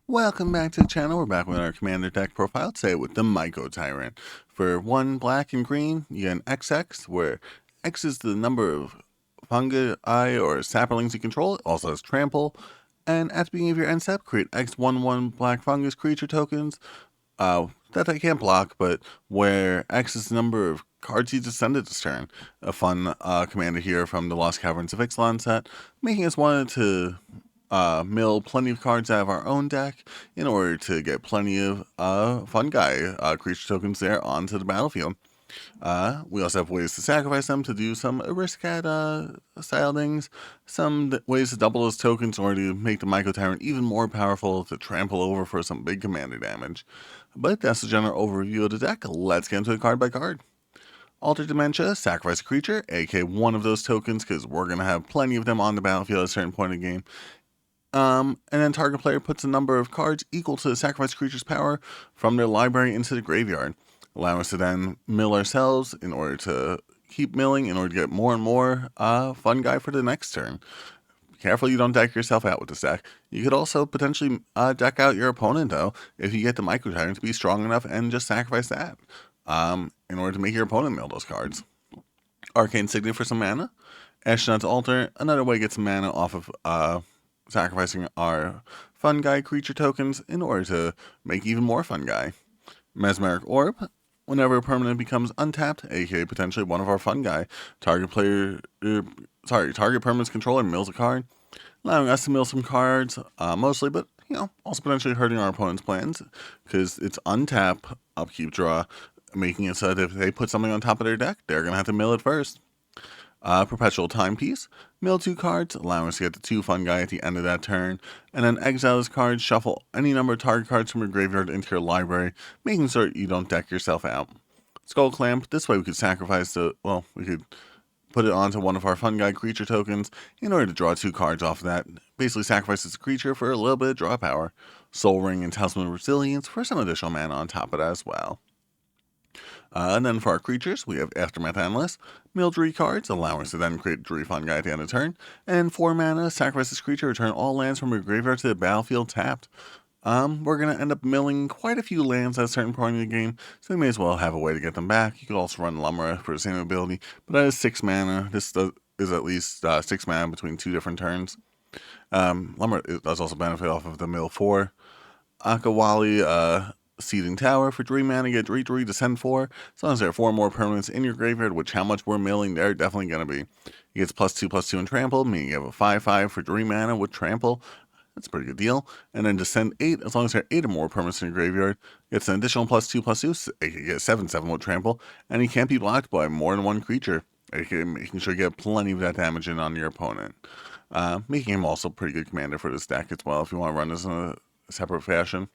Welcome back to the channel. We're back with our commander deck profile today with the Mycotyrant. For 1 black and green, you get an XX, where X is the number of fungi or saplings you control. It also has trample. And at the beginning of your end step, create X1/1 black fungus creature tokens that they can't block, but where X is the number of cards you descended this turn. A fun commander here from the Lost Caverns of Ixalan set, making us wanted to mill plenty of cards out of our own deck in order to get plenty of fungi creature tokens there onto the battlefield. We also have ways to sacrifice them to do some Aristocrat style things, some ways to double those tokens in order to make the Mycotyrant even more powerful to trample over for some big commander damage. But that's the general overview of the deck. Let's get into it card by card. Altered Dementia, sacrifice a creature, aka one of those tokens, because we're going to have plenty of them on the battlefield at a certain point in the game. And then target player puts a number of cards equal to the sacrifice creature's power from their library into the graveyard, allowing us to then mill ourselves in order to keep milling in order to get more and more fungi for the next turn. Be careful you don't deck yourself out with this deck. You could also potentially deck out your opponent, though, if you get the Mycotyrant to be strong enough and just sacrifice that in order to make your opponent mill those cards. Arcane Signet for some mana. Ashnod's Altar, another way to get some mana off of sacrificing our fungi creature tokens in order to make even more fungi. Mesmeric Orb, whenever a permanent becomes untapped, aka potentially one of our fungi, target permanent's controller mills a card, allowing us to mill some cards, mostly, but also potentially hurting our opponent's plans, because it's untap, upkeep, draw, making it so that if they put something on top of their deck, they're going to have to mill it first. Perpetual Timepiece, mill 2 cards, allowing us to get the 2 fungi at the end of that turn, and then exile this card, shuffle any number of target cards from your graveyard into your library, making sure you don't deck yourself out. Skull Clamp, this way we could sacrifice we could put it onto one of our fungi creature tokens in order to draw 2 cards off of that. Basically sacrifices the creature for a little bit of draw power. Soul Ring and Talisman of Resilience for some additional mana on top of that as well. And then for our creatures, we have Aftermath Analyst, mill 3 cards, allowing us to then create 3 fungi at the end of the turn, and 4 mana, sacrifice this creature, return all lands from your graveyard to the battlefield tapped. We're going to end up milling quite a few lands at a certain point in the game, so we may as well have a way to get them back. You could also run Lumra for the same ability, but that is 6 mana. This is at least 6 mana between 2 different turns. Lumra does also benefit off of the mill 4. Akawali, Seething Tower for 3 mana, get 3/3 descend 4. As long as there are 4 more permanents in your graveyard, which how much we're milling, they're definitely going to be. He gets +2/+2 in trample, meaning you have a 5/5 for 3 mana with trample. That's a pretty good deal. And then descend 8, as long as there are 8 or more permanents in your graveyard, gets an additional +2/+2, so you can get 7/7 with trample, and he can't be blocked by more than 1 creature, making sure you get plenty of that damage in on your opponent. Making him also a pretty good commander for this deck as well, if you want to run this in a separate fashion.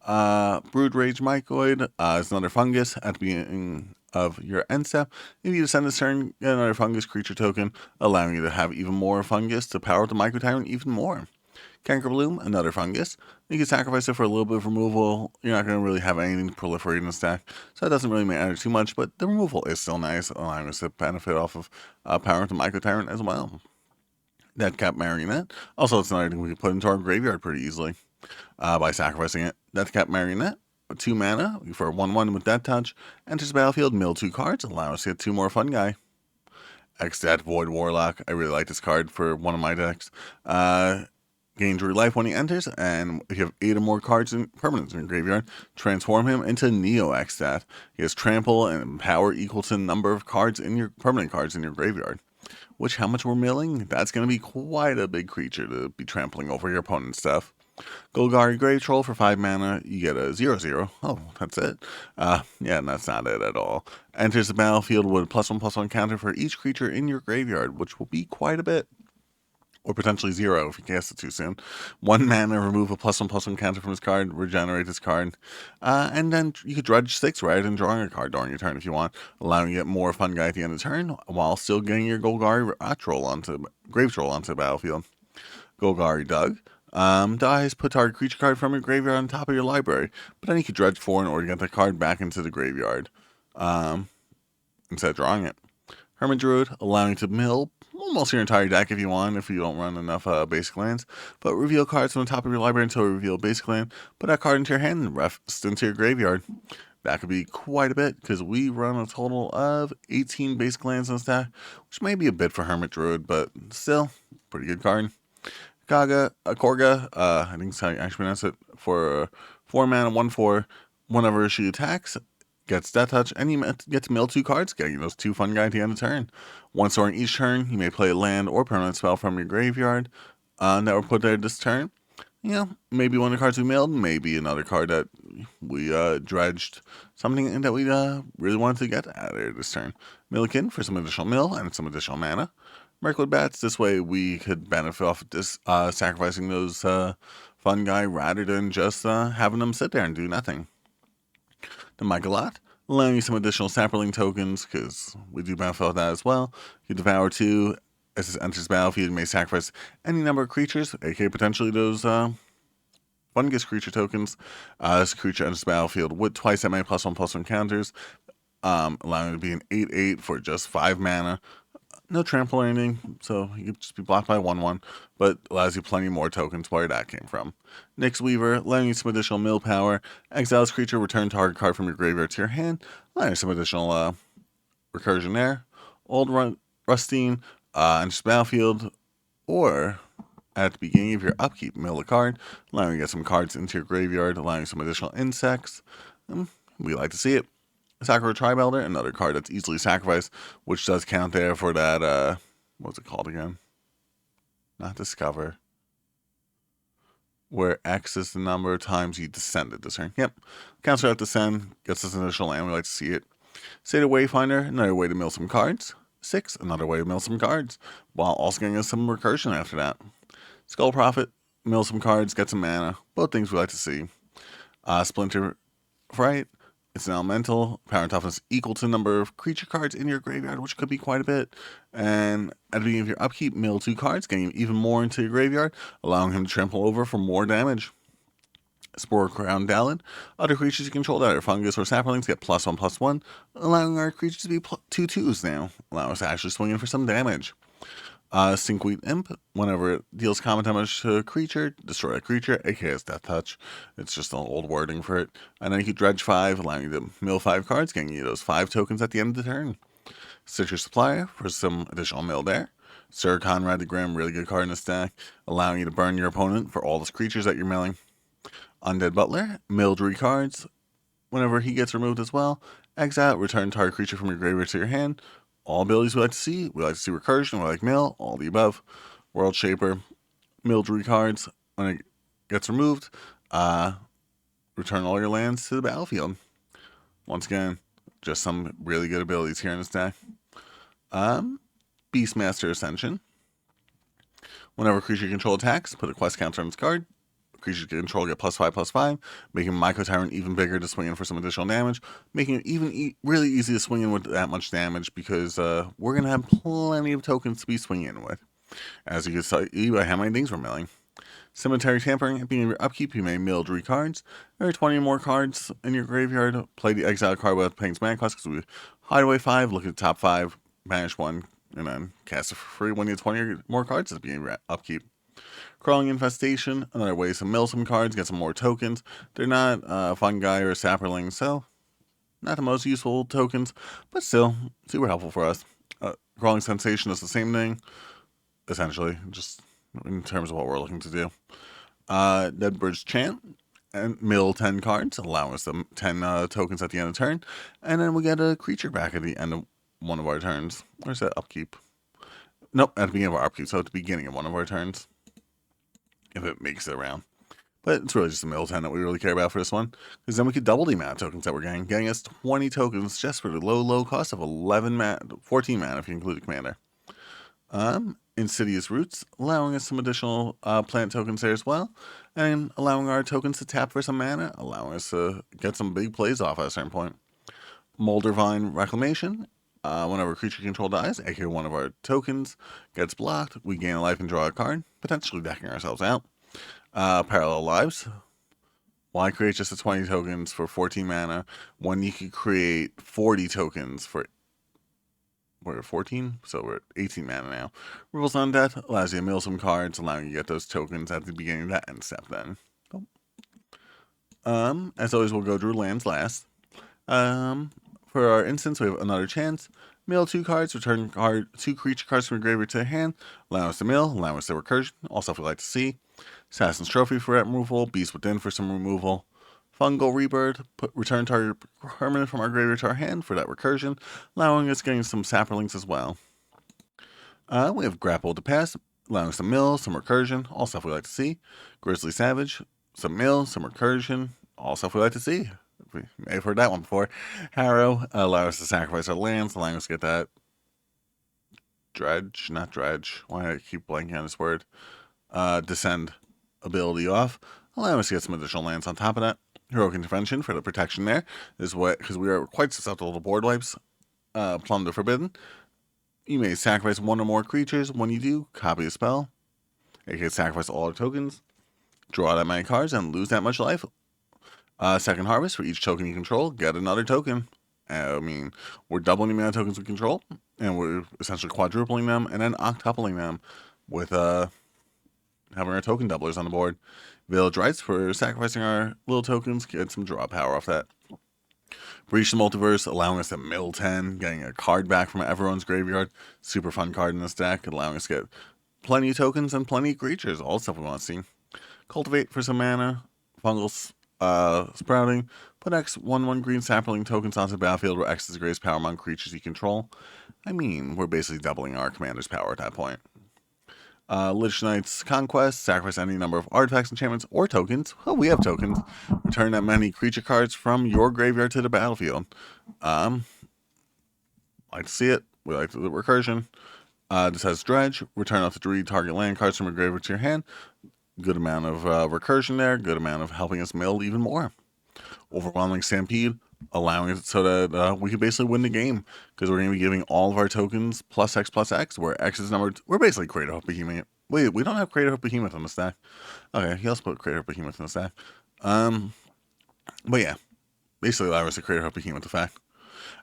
Brood Rage Mycoid is another fungus at the beginning of your end step. If you descend this turn, get another fungus creature token, allowing you to have even more fungus to power up the Mycotyrant even more. Canker Bloom, another fungus. You can sacrifice it for a little bit of removal. You're not going to really have anything to proliferate in the stack, so that doesn't really matter too much, but the removal is still nice, allowing us to benefit off of power up the Mycotyrant as well. Deathcap Marionette. Also, it's another thing we can put into our graveyard pretty easily by sacrificing it. Deathcap Marionette, 2 mana for 1/1 with Death Touch. Enters the battlefield, mill 2 cards, allow us to get 2 more fungi. Extat Void Warlock. I really like this card for one of my decks. Gain 3 life when he enters, and if you have 8 or more cards and permanents in your graveyard, transform him into Neo Extat. He has trample and power equal to the number of cards in your permanent cards in your graveyard. Which, how much we're milling, that's going to be quite a big creature to be trampling over your opponent's stuff. Golgari Grave Troll for 5 mana, you get a 0/0. Oh, that's it? Yeah, that's not it at all. Enters the battlefield with a +1/+1 counter for each creature in your graveyard, which will be quite a bit. Or potentially 0 if you cast it too soon. 1 mana, remove a +1/+1 counter from his card, regenerate his card. And then you could dredge 6 rather than drawing a card during your turn if you want, allowing you to get more fungi at the end of the turn, while still getting your Golgari Grave Troll onto the battlefield. Golgari Dug. Dies, put target creature card from your graveyard on top of your library, but then you could dredge 4 in order to get the card back into the graveyard instead of drawing it. Hermit Druid, allowing you to mill almost your entire deck if you want, if you don't run enough basic lands. But reveal cards from the top of your library until you reveal a basic land. Put that card into your hand and rest into your graveyard. That could be quite a bit, because we run a total of 18 basic lands in this deck, which may be a bit for Hermit Druid, but still, pretty good card. Korga, I think that's how you actually pronounce it, for 4 mana, 1/4. Whenever she attacks, gets Death Touch, and you get to mill 2 cards, getting those 2 fun guys at the end of the turn. Once during each turn, you may play a land or permanent spell from your graveyard that were put there this turn. You know, maybe one of the cards we milled, maybe another card that we dredged, something that we really wanted to get out of there this turn. Millikin for some additional mill and some additional mana. Mirkwood Bats, this way we could benefit off of this, sacrificing those fun guy rather than just having them sit there and do nothing. The Mycotyrant, allowing you some additional Sapperling tokens, because we do benefit off that as well. You devour 2. As it enters the battlefield, you may sacrifice any number of creatures, aka potentially those fungus creature tokens. This creature enters the battlefield with twice that many +1/+1 counters, allowing it to be an 8/8 for just 5 mana. No trample or anything, so you could just be blocked by 1/1, but allows you plenty more tokens where that came from. Nyx Weaver, allowing you some additional mill power. Exile this creature, return target card from your graveyard to your hand, allowing you some additional recursion there. Old Rustine, enters the battlefield, or at the beginning of your upkeep, mill a card, allowing you to get some cards into your graveyard, allowing some additional insects. We like to see it. Sakura Tribe Elder, another card that's easily sacrificed, which does count there for that, what's it called again? Not Discover. Where X is the number of times you descended this turn. Yep. Counts out Descend, gets us an additional land, we like to see it. Seder Wayfinder, another way to mill some cards. 6, another way to mill some cards, while also getting us some recursion after that. Skull Prophet, mill some cards, get some mana, both things we like to see. Splinter Fright, it's an elemental, power and toughness equal to the number of creature cards in your graveyard, which could be quite a bit. And at the beginning of your upkeep, mill 2 cards, getting even more into your graveyard, allowing him to trample over for more damage. Spore Crown Dalid, other creatures you control that are fungus or saplings get +1/+1, allowing our creatures to be 2/2s now, allow us to actually swing in for some damage. Stinkweed Imp, whenever it deals common damage to a creature, destroy a creature, aka its Death Touch. It's just an old wording for it. And then you can dredge 5, allowing you to mill 5 cards, getting you those 5 tokens at the end of the turn. Citrus Supplier for some additional mill there. Sir Conrad the Grim, really good card in this deck, allowing you to burn your opponent for all those creatures that you're milling. Undead Butler, mill 3 cards. Whenever he gets removed as well, exile, return target creature from your graveyard to your hand. All abilities we like to see. We like to see recursion, we like mill, all the above. World Shaper, mill 3 cards. When it gets removed, return all your lands to the battlefield. Once again, just some really good abilities here in this deck. Beastmaster Ascension. Whenever creature control attacks, put a quest counter on its card. Creatures control get +5/+5, making Mycotyrant even bigger to swing in for some additional damage, making it even really easy to swing in with that much damage, because we're going to have plenty of tokens to be swinging in with, as you can see by how many things we're milling. Cemetery Tampering, at the beginning of your upkeep, you may mill 3 cards. There are 20 more cards in your graveyard. Play the exile card without paying its mana cost, because we hide away 5, look at the top 5, banish 1, and then cast it for free when you have 20 or more cards at the beginning of your upkeep. Crawling Infestation, another way to mill some cards, get some more tokens. They're not fungi or sapperling, so not the most useful tokens, but still super helpful for us. Crawling Sensation is the same thing, essentially, just in terms of what we're looking to do. Deadbird's Chant, and mill 10 cards, allowing us 10 tokens at the end of the turn, and then we get a creature back at the end of one of our turns. Where's that upkeep? Nope, at the beginning of our upkeep, so at the beginning of one of our turns, if it makes it around. But it's really just a mill 10 that we really care about for this one, because then we could double the amount of tokens that we're getting us 20 tokens just for the low cost of 14 mana if you include the commander. Insidious Roots, allowing us some additional plant tokens there as well, and allowing our tokens to tap for some mana, allowing us to get some big plays off at a certain point. Moldervine Reclamation, whenever a creature control dies, aka one of our tokens gets blocked, we gain a life and draw a card, potentially decking ourselves out. Parallel Lives. Why create just the 20 tokens for 14 mana when you could create 40 tokens for we're at 14, so we're at 18 mana now. Rules on Death allows you to mill some cards, allowing you to get those tokens at the beginning of that end step then. As always, we'll go through lands last. For our instance, we have Another Chance. Mill 2 cards, return 2 creature cards from your graveyard to the hand. Allow us to mill, allow us to recursion, all stuff we like to see. Assassin's Trophy for removal, Beast Within for some removal. Fungal Rebirth, return target permanent from our graveyard to our hand for that recursion, allowing us getting some sapperlings as well. We have Grapple to Pass, allowing us to mill, some recursion, all stuff we like to see. Grizzly Savage, some mill, some recursion, all stuff we like to see. We may have heard that one before. Harrow, allow us to sacrifice our lands, allowing us to get that not dredge, why do I keep blanking on this word? Descend ability off, allowing us to get some additional lands on top of that. Heroic Intervention for the protection there is what, because we are quite susceptible to board wipes. Plunder Forbidden. You may sacrifice one or more creatures. When you do, copy a spell. You can sacrifice all our tokens, draw that many cards, and lose that much life. Second Harvest, for each token you control, get another token. I mean, we're doubling the amount of tokens we control, and we're essentially quadrupling them, and then octupling them with having our token doublers on the board. Village Rites, for sacrificing our little tokens, get some draw power off that. Breach the Multiverse, allowing us to mill 10, getting a card back from everyone's graveyard. Super fun card in this deck, allowing us to get plenty of tokens and plenty of creatures, all stuff we want to see. Cultivate for some mana. Fungal Sprouting, put X 1/1 green sapling tokens onto the battlefield where X is the greatest power among creatures you control. I mean, we're basically doubling our commander's power at that point. Lich Knight's Conquest, sacrifice any number of artifacts, enchantments, or tokens. Well, we have tokens. Return that many creature cards from your graveyard to the battlefield. Like to see it. We like the recursion. This has Dredge. Return up to 3 target land cards from your graveyard to your hand. Good amount of recursion there. Good amount of helping us mill even more. Overwhelming Stampede, allowing it so that we can basically win the game, because we're going to be giving all of our tokens +X +X, where X is numbered. We're basically Crater Hoof Behemoth. Wait, we don't have Crater Hoof Behemoth in the stack. Okay, he also put Crater Hoof Behemoth in the stack. But yeah, basically allow us to Crater Hoof Behemoth effect.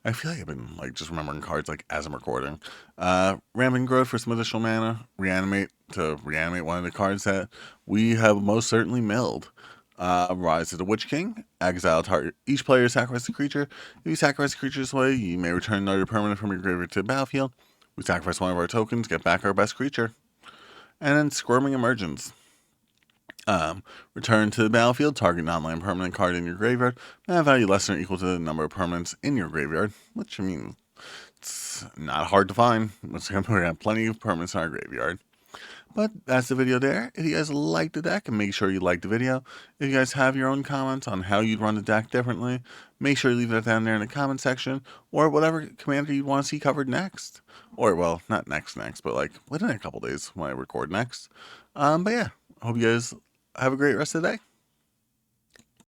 I feel like I've been just remembering cards as I'm recording. Rampant Growth for some additional mana. Reanimate to reanimate one of the cards that we have most certainly milled. Rise of the Witch King. Exile target. Each player sacrifices a creature. If you sacrifice a creature this way, you may return another permanent from your graveyard to the battlefield. We sacrifice one of our tokens, get back our best creature. And then Squirming Emergence. Return to the battlefield, target non-land permanent card in your graveyard, and have value less than or equal to the number of permanents in your graveyard, which, I mean, it's not hard to find. We have plenty of permanents in our graveyard. But that's the video there. If you guys like the deck, make sure you like the video. If you guys have your own comments on how you'd run the deck differently, make sure you leave that down there in the comment section, or whatever commander you want to see covered next. Or, well, not next, but within a couple days when I record next. But yeah, I hope you guys have a great rest of the day.